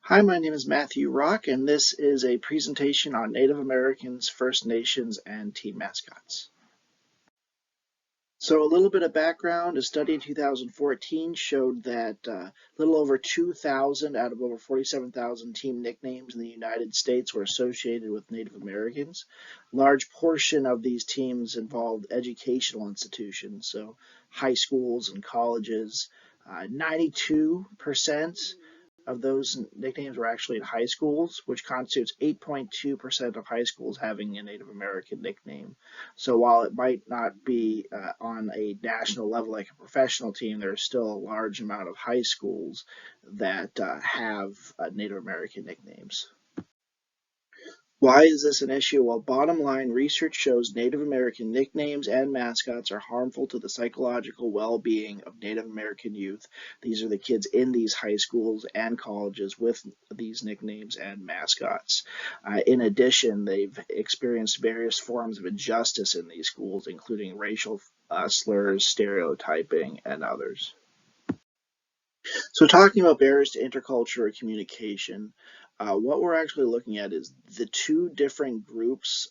Hi, my name is Matthew Rock, and this is a presentation on Native Americans, First Nations, and team mascots. So a little bit of background, a study in 2014 showed that a little over 2,000 out of over 47,000 team nicknames in the United States were associated with Native Americans. A large portion of these teams involved educational institutions, so high schools and colleges. 92% of those nicknames were actually at high schools, which constitutes 8.2% of high schools having a Native American nickname. So while it might not be on a national level like a professional team, there's still a large amount of high schools that have Native American nicknames. Why is this an issue? Well, bottom line, research shows Native American nicknames and mascots are harmful to the psychological well-being of Native American youth. These are the kids in these high schools and colleges with these nicknames and mascots. In addition, they've experienced various forms of injustice in these schools, including racial slurs, stereotyping, and others. So talking about barriers to intercultural communication, what we're actually looking at is the two different groups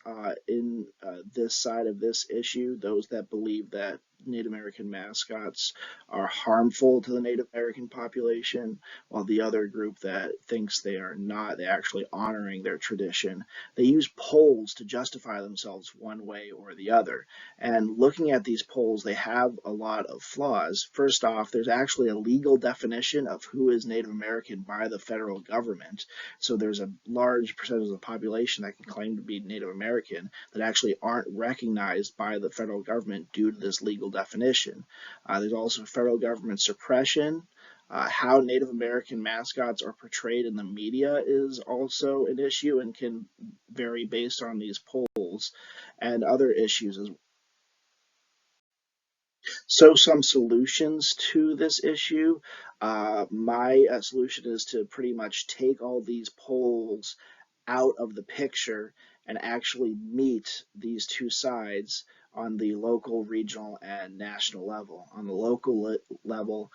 in this side of this issue, those that believe that Native American mascots are harmful to the Native American population, while the other group that thinks they are not, they're actually honoring their tradition. They use polls to justify themselves one way or the other. And looking at these polls, they have a lot of flaws. First off, there's actually a legal definition of who is Native American by the federal government. So there's a large percentage of the population that can claim to be Native American that actually aren't recognized by the federal government due to this legal definition. There's also federal government suppression. How Native American mascots are portrayed in the media is also an issue and can vary based on these polls and other issues as well. So some solutions to this issue. My solution is to pretty much take all these polls out of the picture and actually meet these two sides on the local, regional, and national level. On the local level,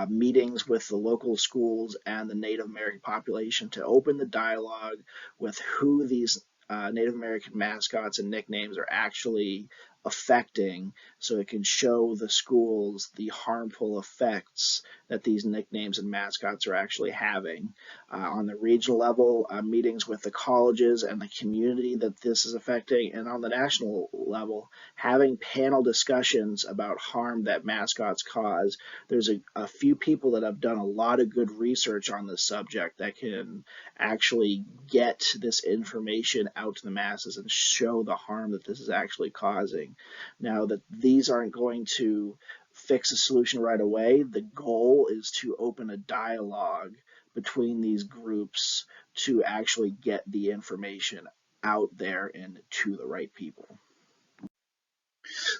meetings with the local schools and the Native American population to open the dialogue with who these Native American mascots and nicknames are actually affecting, so it can show the schools the harmful effects that these nicknames and mascots are actually having. On the regional level, meetings with the colleges and the community that this is affecting, and on the national level, having panel discussions about harm that mascots cause. There's a few people that have done a lot of good research on this subject that can actually get this information out to the masses and show the harm that this is actually causing. Now, that these aren't going to fix a solution right away, the goal is to open a dialogue between these groups to actually get the information out there and to the right people.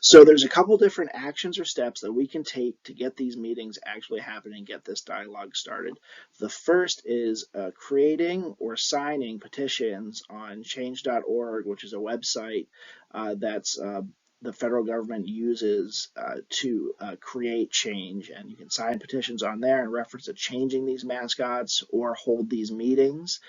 So there's a couple different actions or steps that we can take to get these meetings actually happening and get this dialogue started. The first is creating or signing petitions on change.org, which is a website that's the federal government uses to create change, and you can sign petitions on there in reference to changing these mascots or hold these meetings.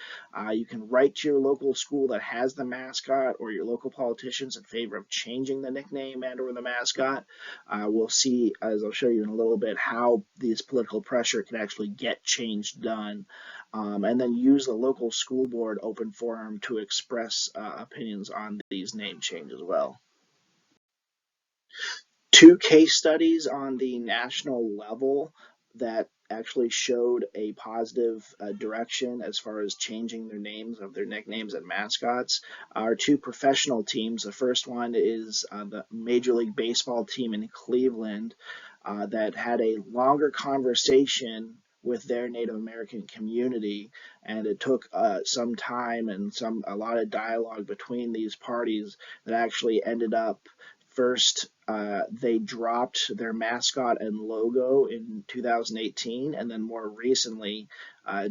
You can write to your local school that has the mascot or your local politicians in favor of changing the nickname and or the mascot. We'll see, as I'll show you in a little bit, how this political pressure can actually get change done. And then use the local school board open forum to express opinions on these name changes as well. Two case studies on the national level that actually showed a positive direction as far as changing their names of their nicknames and mascots are two professional teams. The first one is the Major League Baseball team in Cleveland that had a longer conversation with their Native American community, and it took some time and a lot of dialogue between these parties that actually ended up. First, they dropped their mascot and logo in 2018, and then more recently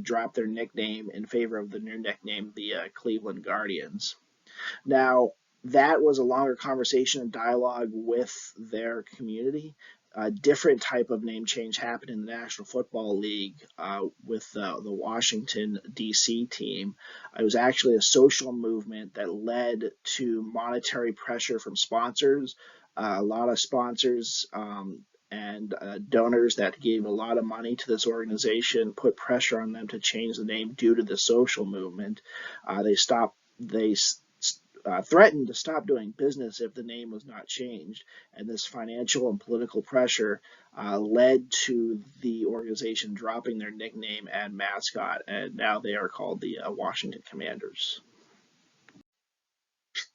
dropped their nickname in favor of the new nickname, the Cleveland Guardians. Now, that was a longer conversation and dialogue with their community. a different type of name change happened in the National Football League with the Washington, D.C. team. It was actually a social movement that led to monetary pressure from sponsors. A lot of sponsors and donors that gave a lot of money to this organization put pressure on them to change the name due to the social movement. They threatened to stop doing business if the name was not changed. And this financial and political pressure led to the organization dropping their nickname and mascot, and now they are called the Washington Commanders.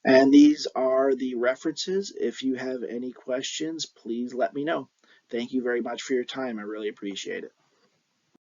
And these are the references. If you have any questions, please let me know. Thank you very much for your time. I really appreciate it.